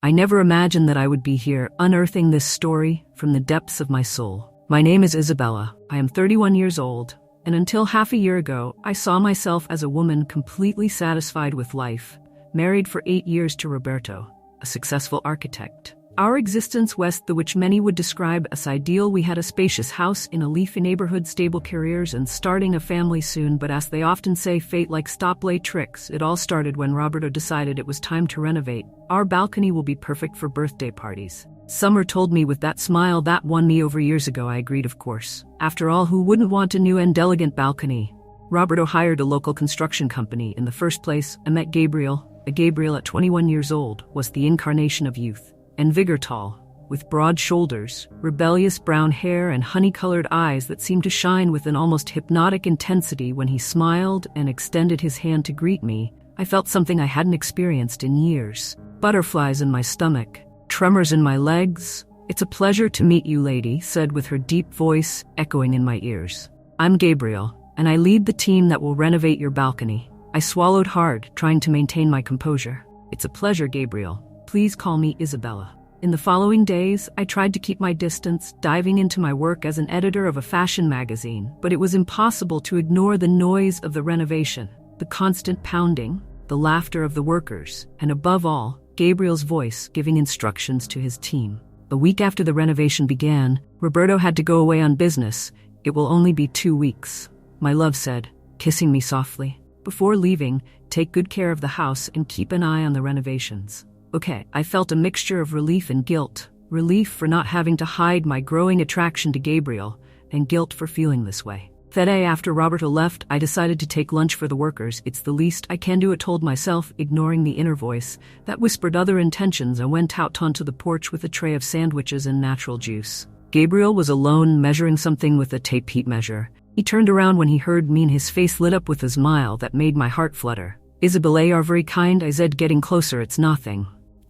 I never imagined that I would be here, unearthing this story from the depths of my soul. My name is Isabella. I am 31 years old, and until half a year ago, I saw myself as a woman completely satisfied with life, married for 8 years to Roberto, a successful architect. Our existence was the which many would describe as ideal. We had a spacious house in a leafy neighborhood, stable careers, and starting a family soon. But as they often say, fate like stoplight tricks. It all started when Roberto decided it was time to renovate. Our balcony will be perfect for birthday parties. Summer told me with that smile that won me over years ago. I agreed, of course. After all, who wouldn't want a new and elegant balcony? Roberto hired a local construction company. In the first place, I met Gabriel. Gabriel at 21 years old was the incarnation of youth and vigor, tall, with broad shoulders, rebellious brown hair, and honey-colored eyes that seemed to shine with an almost hypnotic intensity. When he smiled and extended his hand to greet me, I felt something I hadn't experienced in years. Butterflies in my stomach, tremors in my legs. "It's a pleasure to meet you, lady," said with her deep voice echoing in my ears. "I'm Gabriel, and I lead the team that will renovate your balcony." I swallowed hard, trying to maintain my composure. "It's a pleasure, Gabriel. Please call me Isabella." In the following days, I tried to keep my distance, diving into my work as an editor of a fashion magazine, but it was impossible to ignore the noise of the renovation, the constant pounding, the laughter of the workers, and above all, Gabriel's voice giving instructions to his team. A week after the renovation began, Roberto had to go away on business. "It will only be 2 weeks," my love said, kissing me softly. "Before leaving, take good care of the house and keep an eye on the renovations." Okay, I felt a mixture of relief and guilt. Relief for not having to hide my growing attraction to Gabriel, and guilt for feeling this way. That day after Roberto left, I decided to take lunch for the workers. "It's the least I can do," I told myself, ignoring the inner voice that whispered other intentions. I went out onto the porch with a tray of sandwiches and natural juice. Gabriel was alone, measuring something with a tape heat measure. He turned around when he heard me, and his face lit up with a smile that made my heart flutter. "Isabella, you are very kind," I said, getting closer. "It's nothing,"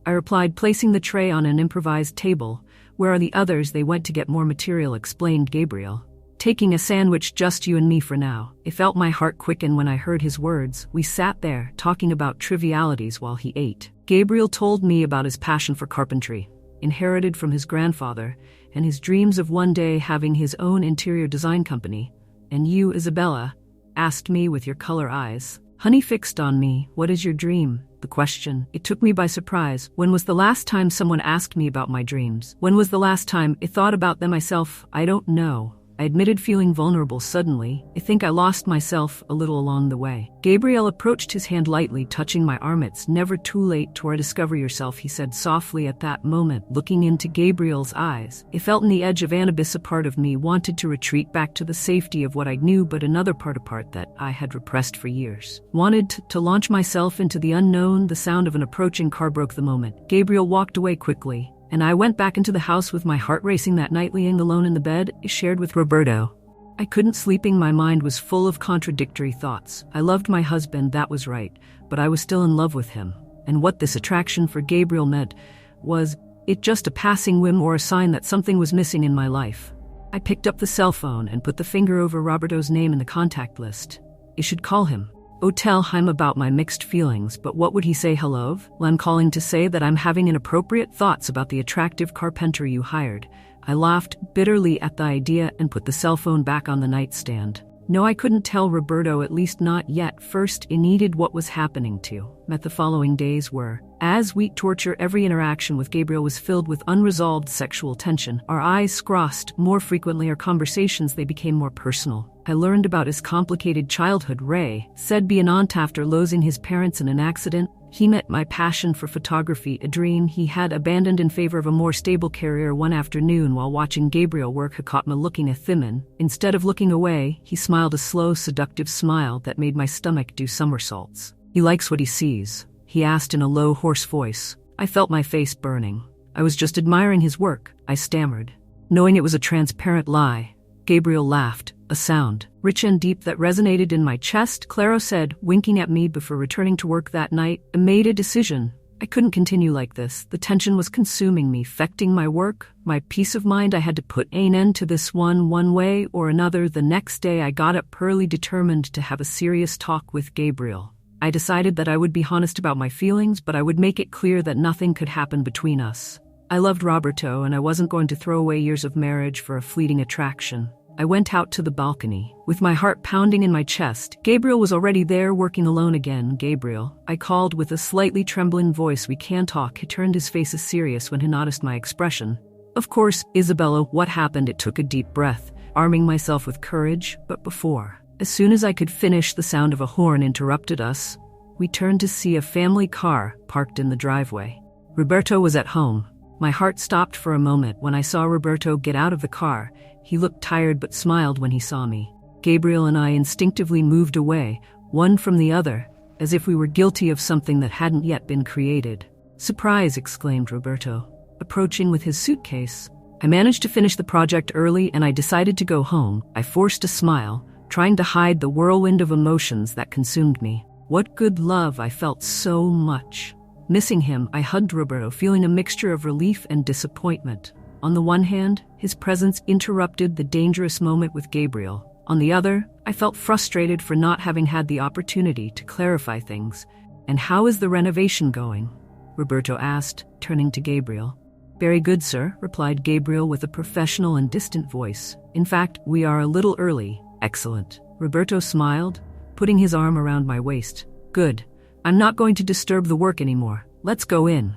I replied, placing the tray on an improvised table. "Where are the others? They went to get more material," explained Gabriel. "Taking a sandwich, just you and me for now." It felt my heart quicken when I heard his words. We sat there, talking about trivialities while he ate. Gabriel told me about his passion for carpentry, inherited from his grandfather, and his dreams of one day having his own interior design company. "And you, Isabella?" asked me with your color eyes. Honey fixed on me. "What is your dream?" The question. It took me by surprise. When was the last time someone asked me about my dreams? When was the last time I thought about them myself? I don't know. I admitted, feeling vulnerable suddenly. I think I lost myself a little along the way. Gabriel approached, his hand lightly touching my arm. "It's never too late to rediscover yourself," he said softly. At that moment, looking into Gabriel's eyes, I felt in the edge of an abyss. A part of me wanted to retreat back to the safety of what I knew, but another part that I had repressed for years wanted to launch myself into the unknown. The sound of an approaching car broke the moment. Gabriel walked away quickly, and I went back into the house with my heart racing. That night, lying alone in the bed I shared with Roberto, I couldn't sleeping. My mind was full of contradictory thoughts. I loved my husband, that was right, but I was still in love with him. And what this attraction for Gabriel meant, was it just a passing whim or a sign that something was missing in my life? I picked up the cell phone and put the finger over Roberto's name in the contact list. I should call him. Tell him about my mixed feelings, but what would he say? "Hello? Well, I'm calling to say that I'm having inappropriate thoughts about the attractive carpenter you hired." I laughed bitterly at the idea and put the cell phone back on the nightstand. No, I couldn't tell Roberto, at least not yet. First, I needed what was happening to. Met the following days were, as we torture, every interaction with Gabriel was filled with unresolved sexual tension. Our eyes crossed more frequently, our conversations, they became more personal. I learned about his complicated childhood. Ray said be an aunt after losing his parents in an accident. He met my passion for photography, a dream he had abandoned in favor of a more stable career. One afternoon, while watching Gabriel work, he caught me looking at him. Instead of looking away, he smiled, a slow, seductive smile that made my stomach do somersaults. "He likes what he sees?" he asked in a low, hoarse voice. I felt my face burning. "I was just admiring his work," I stammered, knowing it was a transparent lie. Gabriel laughed, a sound, rich and deep, that resonated in my chest. "Claro," said, winking at me before returning to work that night, "I made a decision. I couldn't continue like this. The tension was consuming me, affecting my work, my peace of mind. I had to put an end to this one way or another." The next day I got up early, determined to have a serious talk with Gabriel. I decided that I would be honest about my feelings, but I would make it clear that nothing could happen between us. I loved Roberto, and I wasn't going to throw away years of marriage for a fleeting attraction. I went out to the balcony, with my heart pounding in my chest. Gabriel was already there, working alone again. "Gabriel," I called with a slightly trembling voice. "We can talk." He turned, his face as serious when he noticed my expression. "Of course, Isabella, what happened?" It took a deep breath, arming myself with courage, but before. As soon as I could finish, the sound of a horn interrupted us. We turned to see a family car parked in the driveway. Roberto was at home. My heart stopped for a moment when I saw Roberto get out of the car. He looked tired but smiled when he saw me. Gabriel and I instinctively moved away, one from the other, as if we were guilty of something that hadn't yet been created. "Surprise!" exclaimed Roberto, approaching with his suitcase. I managed to finish the project early and I decided to go home. I forced a smile, trying to hide the whirlwind of emotions that consumed me. What good love! I felt so much. Missing him, I hugged Roberto, feeling a mixture of relief and disappointment. On the one hand, his presence interrupted the dangerous moment with Gabriel. On the other, I felt frustrated for not having had the opportunity to clarify things. "And how is the renovation going?" Roberto asked, turning to Gabriel. "Very good, sir," replied Gabriel with a professional and distant voice. "In fact, we are a little early." "Excellent." Roberto smiled, putting his arm around my waist. "Good. I'm not going to disturb the work anymore. Let's go in."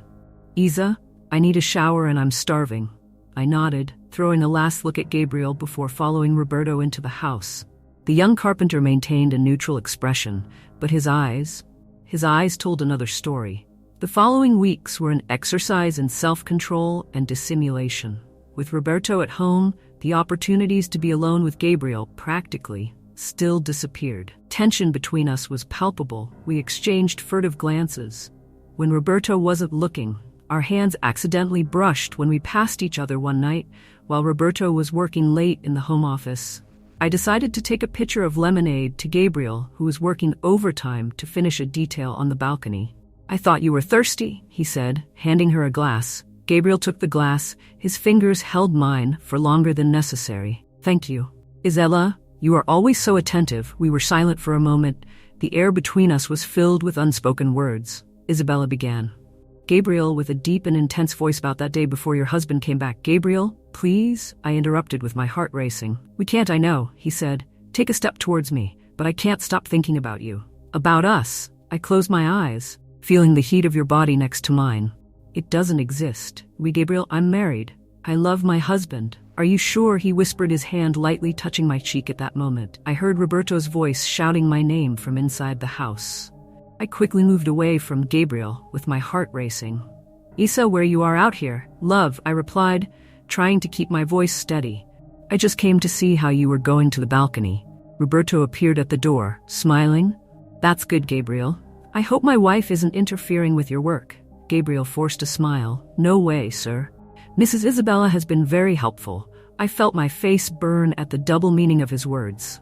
"Isa, I need a shower and I'm starving." I nodded, throwing a last look at Gabriel before following Roberto into the house. The young carpenter maintained a neutral expression, but his eyes told another story. The following weeks were an exercise in self-control and dissimulation. With Roberto at home, the opportunities to be alone with Gabriel practically still disappeared. Tension between us was palpable. We exchanged furtive glances. When Roberto wasn't looking, our hands accidentally brushed when we passed each other one night while Roberto was working late in the home office. I decided to take a pitcher of lemonade to Gabriel, who was working overtime to finish a detail on the balcony. "I thought you were thirsty," he said, handing her a glass. Gabriel took the glass. His fingers held mine for longer than necessary. "Thank you." "Isabella, you are always so attentive." We were silent for a moment. The air between us was filled with unspoken words. Isabella began. "Gabriel," with a deep and intense voice, "about that day before your husband came back." "Gabriel, please," I interrupted with my heart racing. "We can't, I know," he said. "Take a step towards me, but I can't stop thinking about you." "About us?" I closed my eyes, feeling the heat of your body next to mine. "It doesn't exist. Gabriel, I'm married. I love my husband." "Are you sure?" He whispered, his hand lightly touching my cheek. At that moment, I heard Roberto's voice shouting my name from inside the house. I quickly moved away from Gabriel, with my heart racing. "Isa, where you are out here?" "Love," I replied, trying to keep my voice steady. "I just came to see how you were going to the balcony." Roberto appeared at the door, smiling. "That's good, Gabriel. I hope my wife isn't interfering with your work." Gabriel forced a smile. "No way, sir. Mrs. Isabella has been very helpful." I felt my face burn at the double meaning of his words.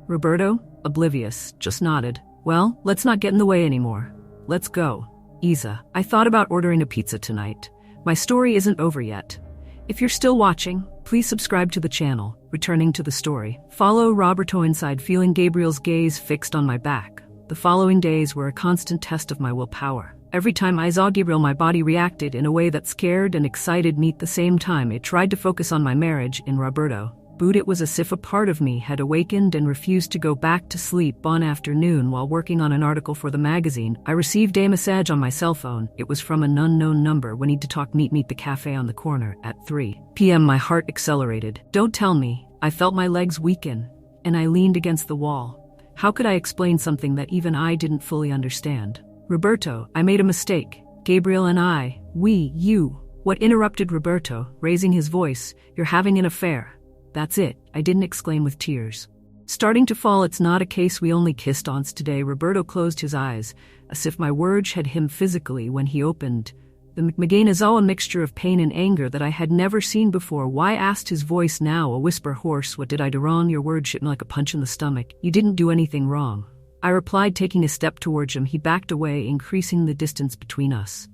Roberto, oblivious, just nodded. "Well, let's not get in the way anymore. Let's go." "Isa, I thought about ordering a pizza tonight. My story isn't over yet. If you're still watching, please subscribe to the channel." Returning to the story, follow Roberto inside, feeling Gabriel's gaze fixed on my back. The following days were a constant test of my willpower. Every time I saw Gabriel, my body reacted in a way that scared and excited me at the same time. It tried to focus on my marriage in Roberto. But it was as if a part of me had awakened and refused to go back to sleep. One afternoon, while working on an article for the magazine, I received a message on my cell phone. It was from an unknown number. "We need to talk. Meet the cafe on the corner at 3 p.m. My heart accelerated. "Don't tell me." I felt my legs weaken, and I leaned against the wall. How could I explain something that even I didn't fully understand? "Roberto, I made a mistake. Gabriel and I, you." What interrupted Roberto, raising his voice? "You're having an affair." "That's it," I didn't exclaim with tears starting to fall. "It's not a case we only kissed once today." Roberto closed his eyes, as if my words had him physically. When he opened them again, as all a mixture of pain and anger that I had never seen before. "Why?" asked his voice, now a whisper, hoarse. "What did I do wrong?" "Your words hit me like a punch in the stomach." "You didn't do anything wrong," I replied, taking a step towards him. He backed away, increasing the distance between us.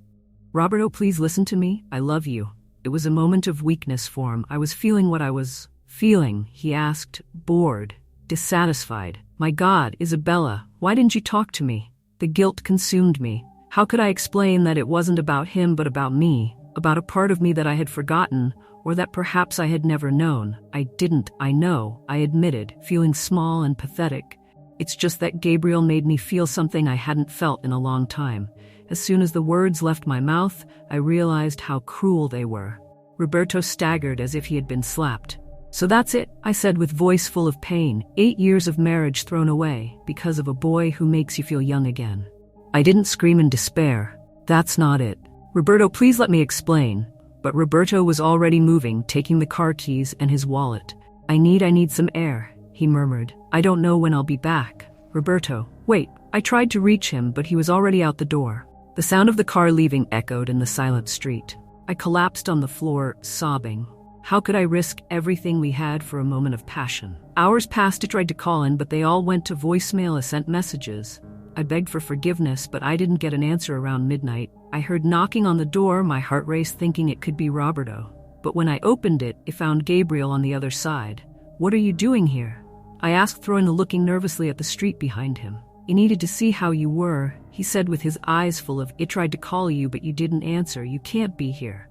"Roberto, please listen to me. I love you." It was a moment of weakness for him. I was feeling what I was feeling, he asked, bored, dissatisfied. "My God, Isabella, why didn't you talk to me?" The guilt consumed me. How could I explain that it wasn't about him but about me, about a part of me that I had forgotten, or that perhaps I had never known? I know, I admitted, feeling small and pathetic. It's just that Gabriel made me feel something I hadn't felt in a long time. As soon as the words left my mouth, I realized how cruel they were. Roberto staggered as if he had been slapped. "So that's it," I said with voice full of pain. 8 years of marriage thrown away because of a boy who makes you feel young again. I didn't scream in despair. That's not it. "Roberto, please let me explain." But Roberto was already moving, taking the car keys and his wallet. I need some air," he murmured. "I don't know when I'll be back." "Roberto, wait." I tried to reach him, but he was already out the door. The sound of the car leaving echoed in the silent street. I collapsed on the floor, sobbing. How could I risk everything we had for a moment of passion? Hours passed. I tried to call in, but they all went to voicemail. I sent messages. I begged for forgiveness, but I didn't get an answer around midnight. I heard knocking on the door, my heart raced thinking it could be Roberto. But when I opened it, I found Gabriel on the other side. "What are you doing here?" I asked, throwing a looking nervously at the street behind him. "I needed to see how you were," he said with his eyes full of, "I tried to call you, but you didn't answer. You can't be here."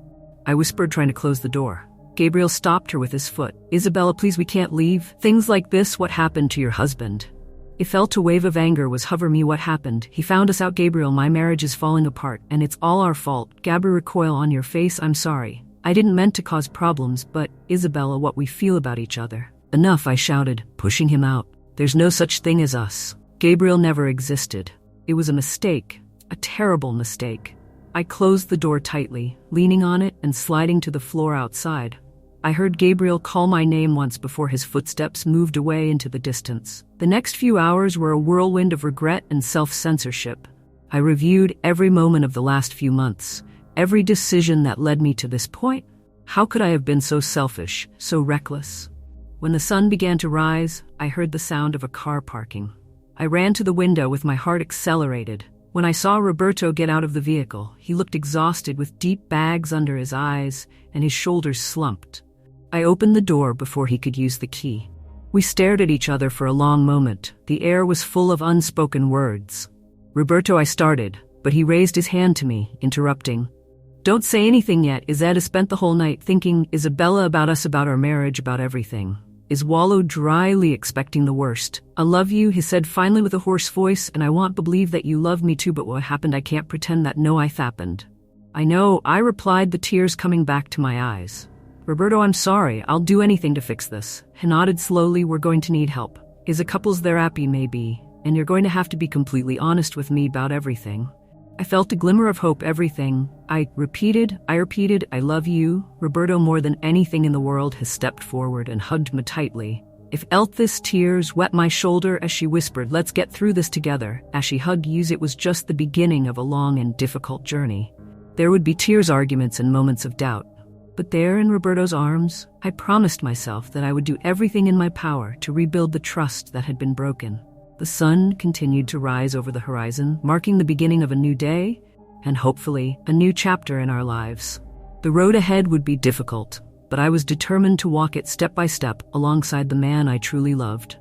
I whispered, trying to close the door. Gabriel stopped her with his foot. "Isabella, please, we can't leave. Things like this, what happened to your husband?" It felt a wave of anger was hovering me. "What happened? He found us out, Gabriel. My marriage is falling apart, and it's all our fault." Gabriel, recoil on your face. "I'm sorry. I didn't meant to cause problems, but, Isabella, what we feel about each other." "Enough," I shouted, pushing him out. "There's no such thing as us. Gabriel never existed. It was a mistake, a terrible mistake." I closed the door tightly, leaning on it and sliding to the floor outside. I heard Gabriel call my name once before his footsteps moved away into the distance. The next few hours were a whirlwind of regret and self-censorship. I reviewed every moment of the last few months, every decision that led me to this point. How could I have been so selfish, so reckless? When the sun began to rise, I heard the sound of a car parking. I ran to the window with my heart accelerated. When I saw Roberto get out of the vehicle, he looked exhausted with deep bags under his eyes and his shoulders slumped. I opened the door before he could use the key. We stared at each other for a long moment. The air was full of unspoken words. "Roberto," I started, but he raised his hand to me, interrupting. "Don't say anything yet. Izetta spent the whole night thinking, Isabella, about us, about our marriage, about everything." I swallowed dryly, expecting the worst. "I love you," he said finally with a hoarse voice, "and I want to believe that you love me too, but what happened, I can't pretend that no, I happened." "I know," I replied, the tears coming back to my eyes. "Roberto, I'm sorry. I'll do anything to fix this." He nodded slowly. "We're going to need help. Is a couple's therapy, maybe, and you're going to have to be completely honest with me about everything." I felt a glimmer of hope. "Everything." I repeated, "I love you." Roberto, more than anything in the world, has stepped forward and hugged me tightly. If Elthis tears wet my shoulder as she whispered, "Let's get through this together." As she hugged you, it was just the beginning of a long and difficult journey. There would be tears, arguments, and moments of doubt. But there in Roberto's arms, I promised myself that I would do everything in my power to rebuild the trust that had been broken. The sun continued to rise over the horizon, marking the beginning of a new day, and hopefully, a new chapter in our lives. The road ahead would be difficult, but I was determined to walk it step by step alongside the man I truly loved.